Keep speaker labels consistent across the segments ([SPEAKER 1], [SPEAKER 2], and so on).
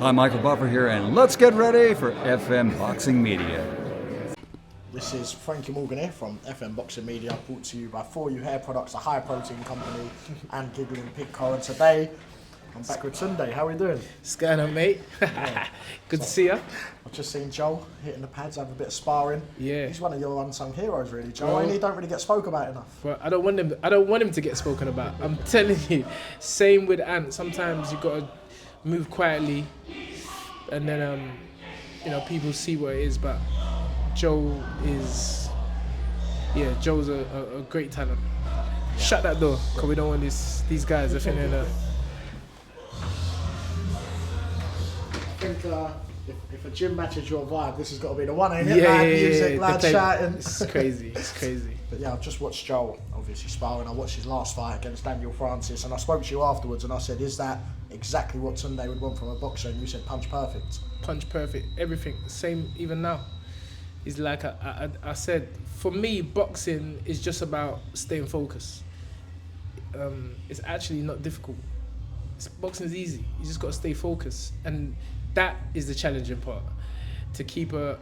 [SPEAKER 1] I'm Michael Buffer here, and let's get ready for FM Boxing Media.
[SPEAKER 2] This is Frankie Morgan here from FM Boxing Media, brought to you by For You Hair Products, a high protein company, and Giggling Pig Car. And today, I'm back with Tunde. How are we doing?
[SPEAKER 3] What's going on, mate? Good to see you.
[SPEAKER 2] I've just seen Joel hitting the pads, have a bit of sparring.
[SPEAKER 3] Yeah.
[SPEAKER 2] He's one of your unsung heroes, really, Joel. And he don't really get spoke about enough.
[SPEAKER 3] But I don't want him to get spoken about. I'm telling you. Same with Ant. Sometimes you gotta move quietly, and then people see what it is. But Joel's a great talent. Yeah. Shut that door, because we don't want these guys. I think they're.
[SPEAKER 2] I think if a gym matches your vibe, this has got to be the one, ain't it? Yeah, music, lads shouting.
[SPEAKER 3] It's crazy, it's crazy.
[SPEAKER 2] But yeah, I've just watched Joel, obviously sparring. I watched his last fight against Daniel Francis, and I spoke to you afterwards, and I said, is that exactly what Tunde would want from a boxer? And you said punch perfect. Punch
[SPEAKER 3] perfect, everything. Same even now. It's like I said, for me, boxing is just about staying focused. It's actually not difficult. Boxing is easy. You just got to stay focused, and that is the challenging part. To keep a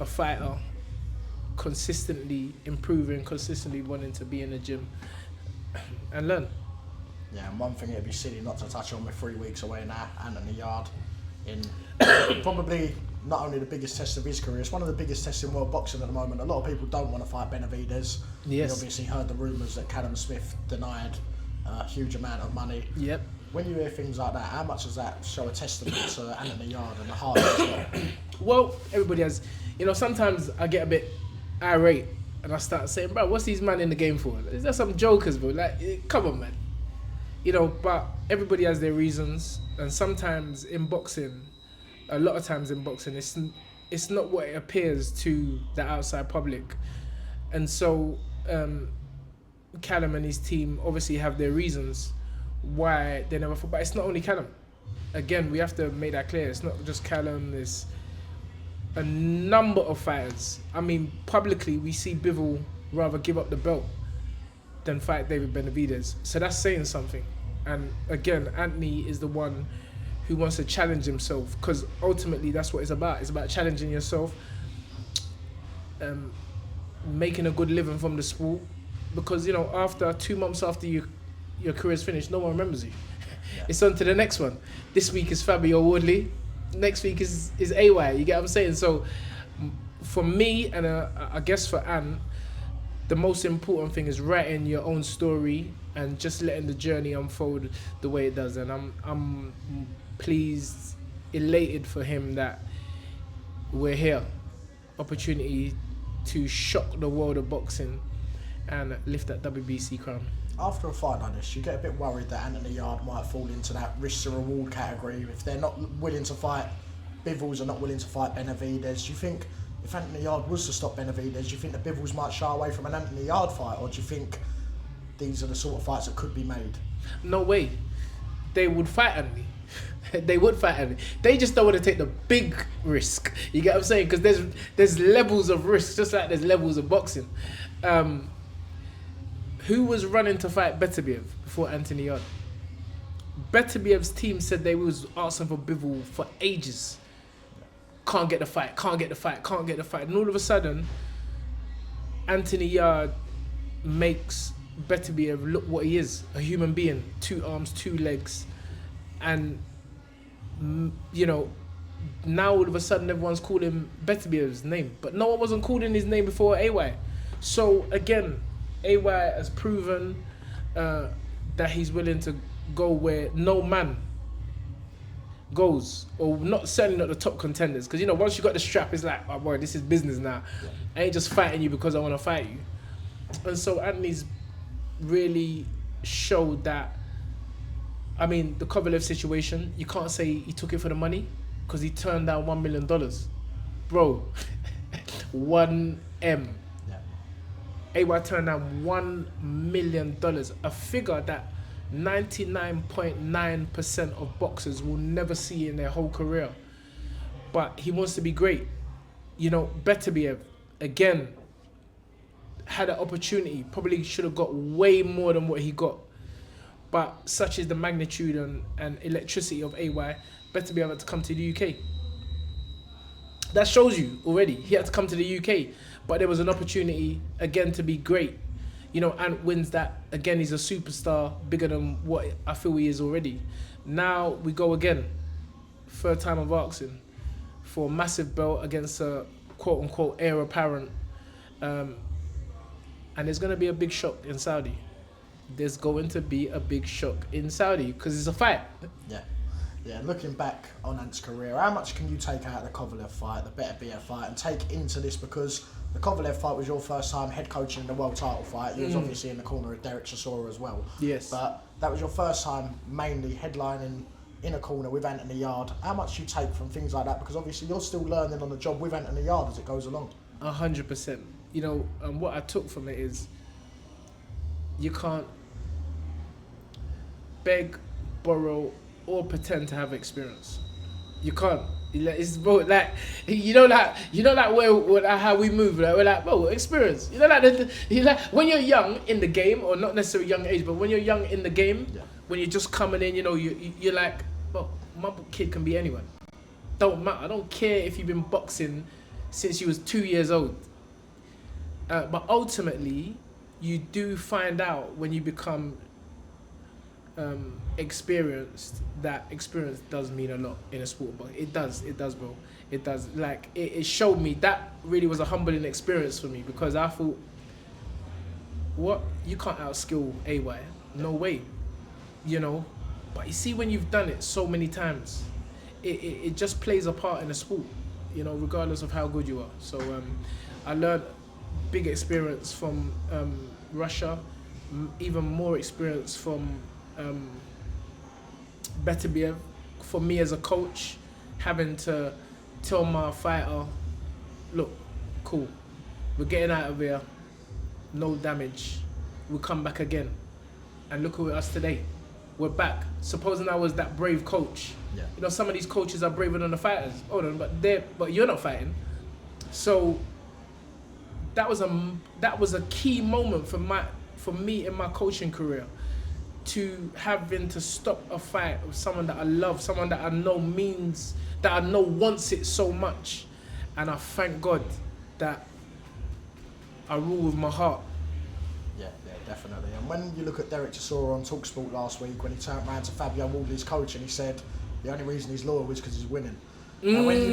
[SPEAKER 3] fighter consistently improving, consistently wanting to be in the gym and learn.
[SPEAKER 2] Yeah, and one thing it'd be silly not to touch on. We're 3 weeks away now. Antony Yarde in probably not only the biggest test of his career, it's one of the biggest tests in world boxing at the moment. A lot of people don't want to fight Benavidez.
[SPEAKER 3] Yes.
[SPEAKER 2] We obviously heard the rumours that Callum Smith denied a huge amount of money.
[SPEAKER 3] Yep.
[SPEAKER 2] When you hear things like that, how much does that show a testament to Antony Yarde and the heart as well?
[SPEAKER 3] Well, everybody has. Sometimes I get a bit irate and I start saying, bro, what's these man in the game for? Is there some jokers, bro? Like, come on, man. But everybody has their reasons, and sometimes in boxing, a lot of times in boxing, it's not what it appears to the outside public. And so Callum and his team obviously have their reasons why they never fought. But it's not only Callum. Again, we have to make that clear. It's not just Callum. There's a number of fighters. I mean, publicly, we see Bivol rather give up the belt than fight David Benavidez. So that's saying something. And again, Antony is the one who wants to challenge himself, because ultimately that's what it's about. It's about challenging yourself, making a good living from the sport. Because, after 2 months after your career's finished, no one remembers you. Yeah. It's on to the next one. This week is Fabio Wardley. Next week is AY. You get what I'm saying? So for me, and I guess for Ant, the most important thing is writing your own story and just letting the journey unfold the way it does. And I'm pleased, elated for him that we're here. Opportunity to shock the world of boxing and lift that WBC crown.
[SPEAKER 2] After a fight like this, you get a bit worried that Antony Yarde might fall into that risk to reward category. If they're not willing to fight, Bivels are not willing to fight Benavidez. Do you think if Antony Yarde was to stop Benavidez, do you think the Bivels might shy away from an Antony Yarde fight, or do you think these are the sort of fights that could be made?
[SPEAKER 3] No way. They would fight Antony. They would fight Antony. They just don't want to take the big risk. You get what I'm saying? Because there's levels of risk, just like there's levels of boxing. Who was running to fight Beterbiev before Antony Yarde? Beterbiev's team said they was asking for Bivol for ages. Can't get the fight. And all of a sudden, Antony Yarde makes Beterbiev look what he is, a human being, 2 arms, 2 legs. And, now all of a sudden everyone's calling Beterbiev's name. But no one wasn't calling his name before AY. So again, AY has proven that he's willing to go where no man goes, or certainly not the top contenders. Because once you got the strap, it's like, oh boy, this is business now. Yeah. I ain't just fighting you because I want to fight you. And so Antony's really showed that. I mean, the Kovalev situation, you can't say he took it for the money, because he turned down $1 million, bro. 1M. AY turned down $1 million, a figure that 99.9% of boxers will never see in their whole career. But he wants to be great. Beterbiev, again, had an opportunity, probably should have got way more than what he got. but such is the magnitude and electricity of AY, better be able to come to the UK. That shows you already. He had to come to the UK, but there was an opportunity again to be great. You know, Ant wins that. Again, he's a superstar, bigger than what I feel he is already. Now we go again, third time of asking for a massive belt against a quote-unquote heir apparent. And there's going to be a big shock in Saudi. There's going to be a big shock in Saudi because it's a fight.
[SPEAKER 2] Yeah, looking back on Ant's career, how much can you take out of the Kovalev fight, the Better Beer fight, and take into this? Because the Kovalev fight was your first time head coaching in the world title fight. You was obviously in the corner of Derek Chisora as well.
[SPEAKER 3] Yes.
[SPEAKER 2] But that was your first time mainly headlining in a corner with Antony Yarde. How much you take from things like that? Because obviously you're still learning on the job with Antony Yarde as it goes along.
[SPEAKER 3] 100%. You know, what I took from it is you can't beg, borrow, or pretend to have experience. You can't. It's bro, like how we move. Like, we're like, bro, experience. You know, like when you're young in the game, or not necessarily young age, but when you're young in the game, when you're just coming in, you know, you're like, well, my kid can be anyone. Don't matter. I don't care if you've been boxing since you was 2 years old. But ultimately, you do find out when you become experienced that experience does mean a lot in a sport. But it does, bro. It does. Like it showed me that really was a humbling experience for me, because I thought, what, you can't outskill AY, no way, you know. But you see, when you've done it so many times, it just plays a part in the sport, you know, regardless of how good you are. So I learned big experience from Russia, even more experience from Beterbiev. For me as a coach, having to tell my fighter, look, cool, we're getting out of here, no damage, we'll come back again. And look at us today, we're back. Supposing I was that brave coach, you know, some of these coaches are braver than the fighters. Hold on, but you're not fighting. So that was a key moment for me in my coaching career, to having to stop a fight with someone that I love, someone that I know wants it so much. And I thank God that I rule with my heart.
[SPEAKER 2] Yeah, definitely. And when you look at Derek Chisora on TalkSport last week, when he turned around to Fabio Wardley's coach and he said the only reason he's loyal is because he's winning. And when you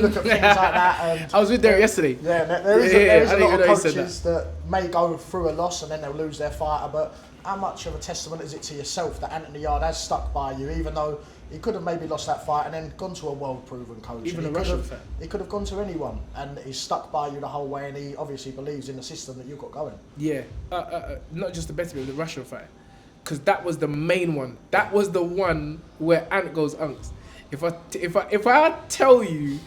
[SPEAKER 2] look at things like that, and
[SPEAKER 3] I was with Derek yesterday.
[SPEAKER 2] Yeah, there is a lot of coaches that may go through a loss and then they'll lose their fighter. But how much of a testament is it to yourself that Antony Yarde has stuck by you, even though he could have maybe lost that fight and then gone to a world-proven coach?
[SPEAKER 3] Even a Russian fan.
[SPEAKER 2] He could have gone to anyone, and he's stuck by you the whole way, and he obviously believes in the system that you've got going. Yeah,
[SPEAKER 3] not just the better, but the Russian fight, because that was the main one. That was the one where Ant goes unks. If I tell you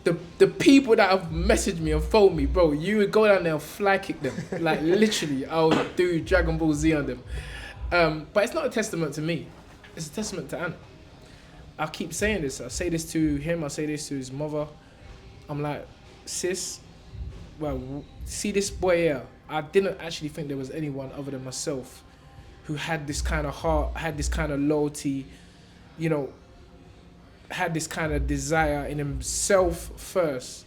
[SPEAKER 3] the people that have messaged me and phoned me, bro, you would go down there and fly kick them. Like literally, I would do Dragon Ball Z on them. But it's not a testament to me. It's a testament to Ant. I keep saying this. I say this to him. I say this to his mother. I'm like, sis, well, see this boy here. I didn't actually think there was anyone other than myself who had this kind of heart, had this kind of loyalty, you know, had this kind of desire in himself first,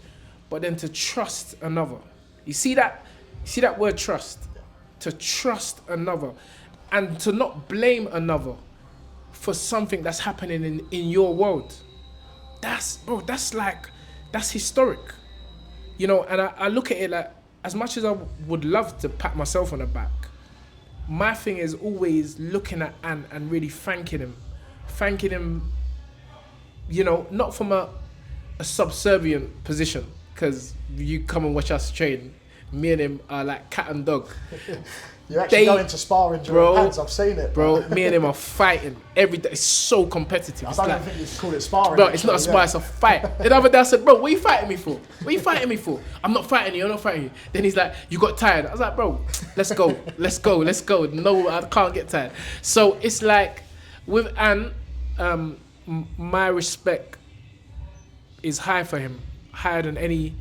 [SPEAKER 3] but then to trust another. You see that word trust? To trust another and to not blame another for something that's happening in your world. That's historic. You know, and I look at it like, as much as I would love to pat myself on the back, my thing is always looking at Ant and really thanking him, you know, not from a subservient position, because you come and watch us train, me and him are like cat and dog.
[SPEAKER 2] You actually go into sparring during hands, I've seen it.
[SPEAKER 3] Bro, me and him are fighting every day. It's so competitive.
[SPEAKER 2] I don't think you call it sparring.
[SPEAKER 3] Bro, it's not a spar, it's a fight. The other day I said, bro, what are you fighting me for? What are you fighting me for? I'm not fighting you, I'm not fighting you. Then he's like, you got tired. I was like, bro, let's go. No, I can't get tired. So it's like, with Ant, my respect is high for him, higher than any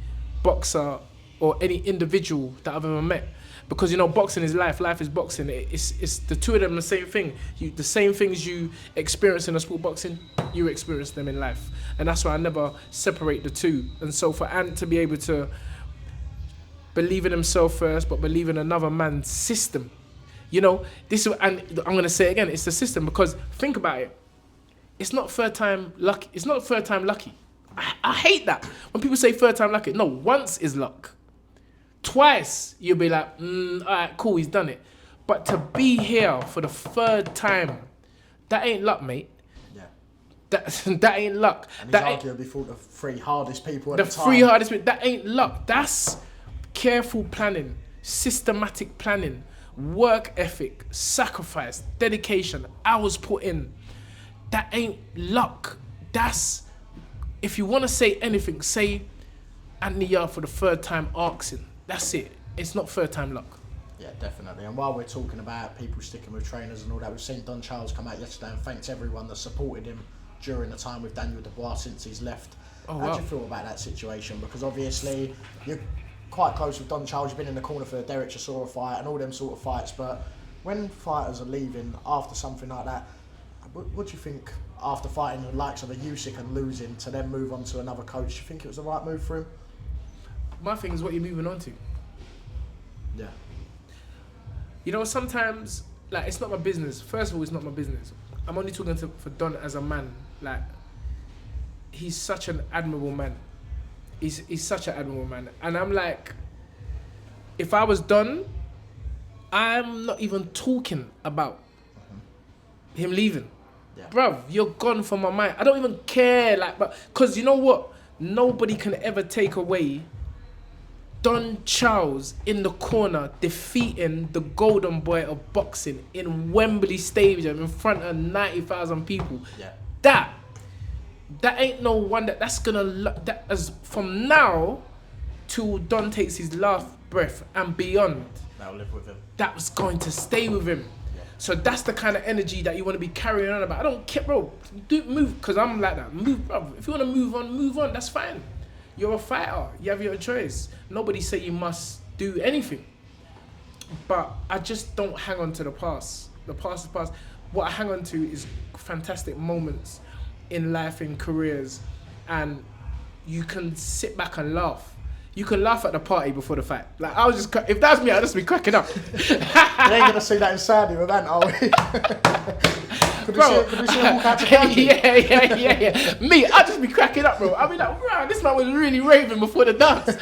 [SPEAKER 3] boxer or any individual that I've ever met, because boxing is life. Life is boxing. It's the two of them the same thing. The same things you experience in a sport, boxing, you experience them in life, and that's why I never separate the two. And so for Ant to be able to believe in himself first, but believe in another man's system, this, and I'm gonna say it again, it's the system, because think about it. It's not third time lucky. It's not third time lucky. I hate that when people say third time lucky. No, once is luck. Twice you'll be like, all right, cool, he's done it. But to be here for the third time, that ain't luck, mate.
[SPEAKER 2] Yeah.
[SPEAKER 3] That ain't luck.
[SPEAKER 2] And he's arguably thought the three hardest people at the time.
[SPEAKER 3] The three hardest people. That ain't luck. That's careful planning, systematic planning, work ethic, sacrifice, dedication, hours put in. That ain't luck. That's, if you want to say anything, say Antony Yarde for the third time asking. That's it. It's not third time luck.
[SPEAKER 2] Yeah, definitely. And while we're talking about people sticking with trainers and all that, we've seen Don Charles come out yesterday and thanks everyone that supported him during the time with Daniel Dubois since he's left.
[SPEAKER 3] Oh,
[SPEAKER 2] How
[SPEAKER 3] wow.
[SPEAKER 2] do you feel about that situation? Because obviously you're quite close with Don Charles. You've been in the corner for the Derek Chisora fight and all them sort of fights. But when fighters are leaving after something like that, what do you think after fighting the likes of a Usyk and losing to then move on to another coach? Do you think it was the right move for him?
[SPEAKER 3] My thing is what you're moving on to.
[SPEAKER 2] Yeah.
[SPEAKER 3] Sometimes, like, it's not my business. First of all, it's not my business. I'm only talking for Don as a man. Like, he's such an admirable man. He's such an admirable man. And I'm like, if I was Don, I'm not even talking about him leaving.
[SPEAKER 2] Yeah.
[SPEAKER 3] Bruv, you're gone from my mind. I don't even care, but because you know what? Nobody can ever take away Don Charles in the corner defeating the golden boy of boxing in Wembley Stadium in front of 90,000 people.
[SPEAKER 2] Yeah.
[SPEAKER 3] That ain't no one that's gonna, that as from now till Don takes his last breath and beyond,
[SPEAKER 2] That'll live with him.
[SPEAKER 3] that was going to stay with him.
[SPEAKER 2] Yeah.
[SPEAKER 3] So that's the kind of energy that you want to be carrying on about. I don't care, bro. Move, because I'm like that. Move, bro. If you want to move on. That's fine. You're a fighter. You have your choice. Nobody say you must do anything. But I just don't hang on to the past. The past is past. What I hang on to is fantastic moments in life, in careers. And you can sit back and laugh. You can laugh at the party before the fight. Like, I was just, if that's me, I'd just be cracking up.
[SPEAKER 2] We ain't gonna see that in Saudi with Ant, are we? Could we see him walk out to Saudi?
[SPEAKER 3] Yeah. Me, I'd just be cracking up, bro. I'd be like, bro, this man was really raving before the dance.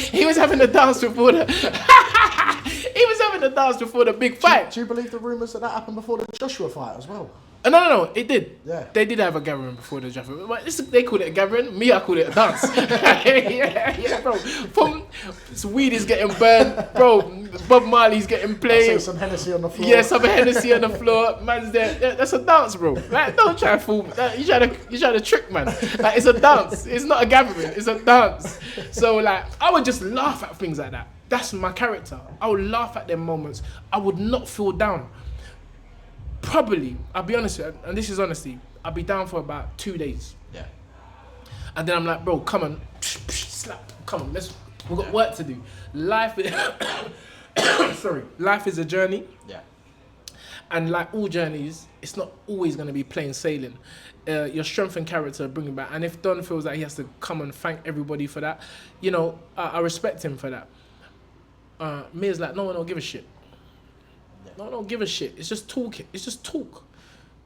[SPEAKER 3] He was having the dance before the... he was having the dance before the big fight.
[SPEAKER 2] Do you believe the rumours that happened before the Joshua fight as well?
[SPEAKER 3] No, it did.
[SPEAKER 2] Yeah.
[SPEAKER 3] They did have a gathering before the Joshua. But they call it a gathering. Me, I call it a dance. yeah, bro. Some weed is getting burned, bro. Bob Marley's getting
[SPEAKER 2] I
[SPEAKER 3] played.
[SPEAKER 2] see some Hennessy on the floor.
[SPEAKER 3] Yeah, some Hennessy on the floor. Man's there. Yeah, that's a dance, bro. Like, don't try to fool. You try to trick, man. Like, it's a dance. It's not a gathering. It's a dance. So, like, I would just laugh at things like that. That's my character. I would laugh at them moments. I would not feel down. Probably, I'll be honest with you, and this is honesty, I'll be down for about 2 days.
[SPEAKER 2] Yeah.
[SPEAKER 3] And then I'm like, bro, come on, slap, come on, we've got work to do. Life is, life is a journey.
[SPEAKER 2] Yeah.
[SPEAKER 3] And like all journeys, it's not always going to be plain sailing. Your strength and character bring it back. And if Don feels like he has to come and thank everybody for that, I respect him for that. Me is like, no one will give a shit. No one don't give a shit. It's just talking. It's just talk.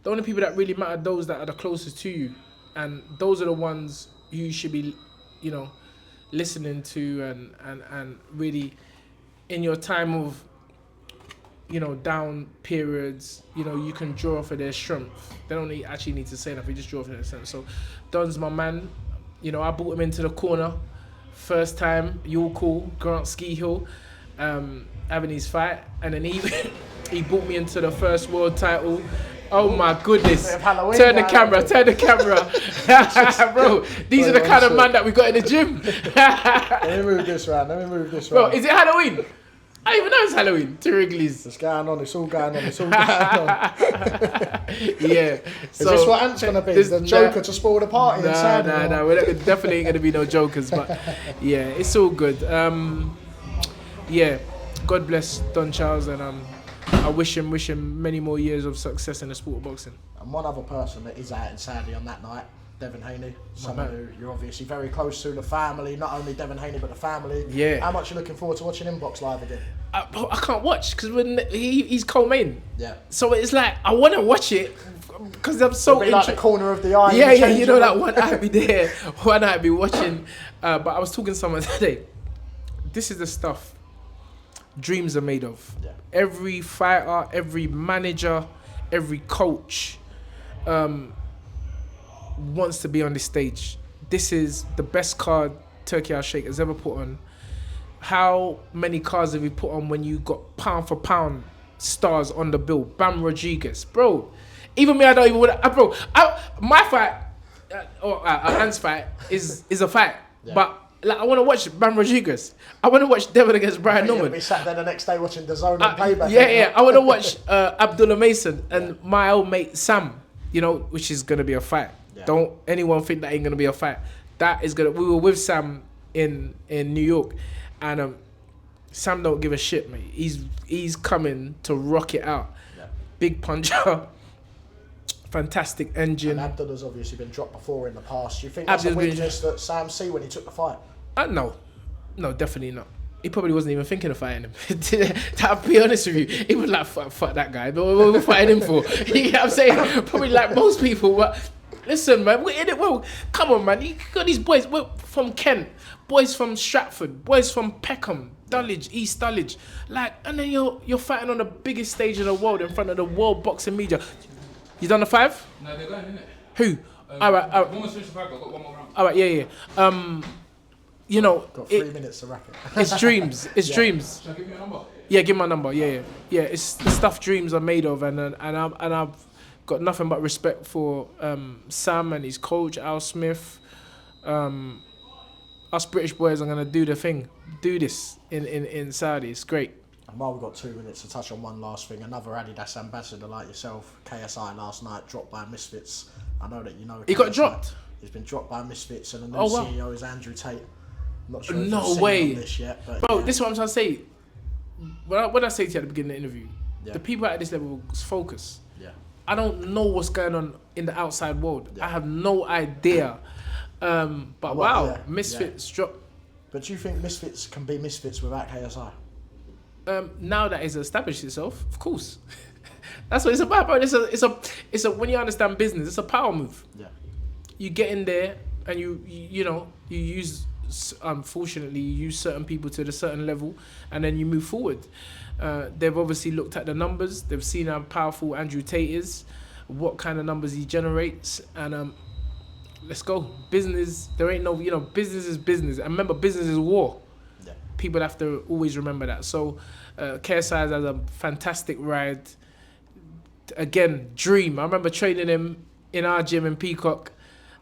[SPEAKER 3] The only people that really matter are those that are the closest to you. And those are the ones you should be, listening to and really in your time of, down periods, you can draw off of their strength. They don't actually need to say enough. You just draw off of their strength. So Don's my man. I brought him into the corner. First time, you're cool. Grant Ski Hill. Having his fight, and then he brought me into the first world title. Oh my goodness! Turn the camera, bro. These are the kind of man that we got in the gym.
[SPEAKER 2] Let me move this round.
[SPEAKER 3] Bro, is it Halloween? I don't even know it's Halloween. To Wrigley's.
[SPEAKER 2] It's going on. It's all going on.
[SPEAKER 3] Yeah.
[SPEAKER 2] Is this what Ant's gonna be? The Joker to spoil the party?
[SPEAKER 3] No. We're definitely ain't gonna be no jokers. But yeah, it's all good. Yeah. God bless Don Charles, and I wish him many more years of success in the sport of boxing.
[SPEAKER 2] And one other person that is out in Saudi on that night, Devin Haney, someone who you're obviously very close to, the family, not only Devin Haney but the family.
[SPEAKER 3] Yeah.
[SPEAKER 2] How much are you looking forward to watching him box live again?
[SPEAKER 3] I can't watch because when he's co-main.
[SPEAKER 2] Yeah.
[SPEAKER 3] So it's like I want to watch it because I'm so
[SPEAKER 2] It'll be like the corner of the eye.
[SPEAKER 3] Yeah, you know that one I'd be there, one I'd be watching. But I was talking to someone today. This is the stuff dreams are made of.
[SPEAKER 2] Yeah.
[SPEAKER 3] Every fighter, every manager, every coach wants to be on this stage. This is the best card Turkey Al Sheikh has ever put on. How many cards have you put on when you got pound for pound stars on the bill? Bam Rodriguez, bro. Even me, I don't even want to, my fight, Ant's fight is a fight.
[SPEAKER 2] Yeah.
[SPEAKER 3] But like, I want to watch Bam Rodriguez. I want to watch Devin against Brian Norman.
[SPEAKER 2] You'll be sat there the next day watching the zone and playback.
[SPEAKER 3] Yeah. I want to watch Abdullah Mason and my old mate Sam, which is going to be a fight.
[SPEAKER 2] Yeah.
[SPEAKER 3] Don't anyone think that ain't going to be a fight. That is going to... We were with Sam in New York, and Sam don't give a shit, mate. He's coming to rock it out.
[SPEAKER 2] Yeah.
[SPEAKER 3] Big puncher. Fantastic engine.
[SPEAKER 2] And Abdullah's obviously been dropped before in the past. Do you think that's a weakness that Sam see when he took the fight?
[SPEAKER 3] No, definitely not. He probably wasn't even thinking of fighting him. To be honest with you, he was like, fuck that guy. What are we fighting him for? You know what I'm saying? Probably like most people. But listen, man, we're in it. Well, come on, man. You got these boys from Kent, boys from Stratford, boys from Peckham, Dulwich, East Dulwich. Like, and then you're fighting on the biggest stage in the world in front of the world boxing media. You done the 5?
[SPEAKER 4] No, they're going, innit?
[SPEAKER 3] Who? All right.
[SPEAKER 4] One more finished the 5, I've got one more round.
[SPEAKER 3] All right, yeah.
[SPEAKER 2] Got 3 minutes to wrap it.
[SPEAKER 3] It's dreams. It's dreams.
[SPEAKER 4] Shall I give you a number?
[SPEAKER 3] Yeah, give my number. Yeah. It's the stuff dreams are made of, and I've got nothing but respect for Sam and his coach Al Smith. Us British boys are gonna do the thing, do this in Saudi. It's great.
[SPEAKER 2] And while we've got 2 minutes to touch on one last thing, another Adidas ambassador like yourself, KSI last night, dropped by Misfits. I know that you know.
[SPEAKER 3] He got dropped?
[SPEAKER 2] He's been dropped by Misfits, and the new
[SPEAKER 3] Oh, wow.
[SPEAKER 2] CEO is Andrew Tate. Not sure if
[SPEAKER 3] No
[SPEAKER 2] you've seen
[SPEAKER 3] way.
[SPEAKER 2] on this yet, but
[SPEAKER 3] Bro,
[SPEAKER 2] yeah.
[SPEAKER 3] this is what I'm trying to say. When I say to you at the beginning of the interview,
[SPEAKER 2] Yeah.
[SPEAKER 3] the people at this level focus.
[SPEAKER 2] Yeah.
[SPEAKER 3] I don't know what's going on in the outside world.
[SPEAKER 2] Yeah.
[SPEAKER 3] I have no idea. But wow,
[SPEAKER 2] yeah,
[SPEAKER 3] Misfits dropped.
[SPEAKER 2] But do you think Misfits can be Misfits without KSI?
[SPEAKER 3] Now that it's established itself, of course. That's what it's about, bro. It's a when you understand business, it's a power move.
[SPEAKER 2] Yeah.
[SPEAKER 3] You get in there and you use, unfortunately, you use certain people to a certain level, and then you move forward. They've obviously looked at the numbers. They've seen how powerful Andrew Tate is, what kind of numbers he generates, and let's go. Business, there ain't no, business is business. And remember, business is war.
[SPEAKER 2] Yeah.
[SPEAKER 3] People have to always remember that. So KSI has a fantastic ride. Again, dream. I remember training him in our gym in Peacock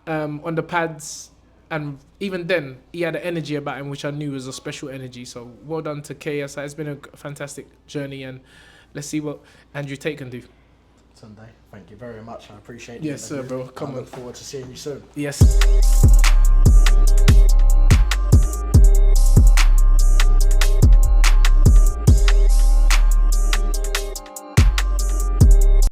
[SPEAKER 3] on the pads. And even then, he had an energy about him, which I knew was a special energy. So well done to KSI. It's been a fantastic journey. And let's see what Andrew Tate can do.
[SPEAKER 2] Tunde, thank you very much. I appreciate it.
[SPEAKER 3] Yes, sir, bro. Come
[SPEAKER 2] I
[SPEAKER 3] on.
[SPEAKER 2] look forward to seeing you soon.
[SPEAKER 3] Yes.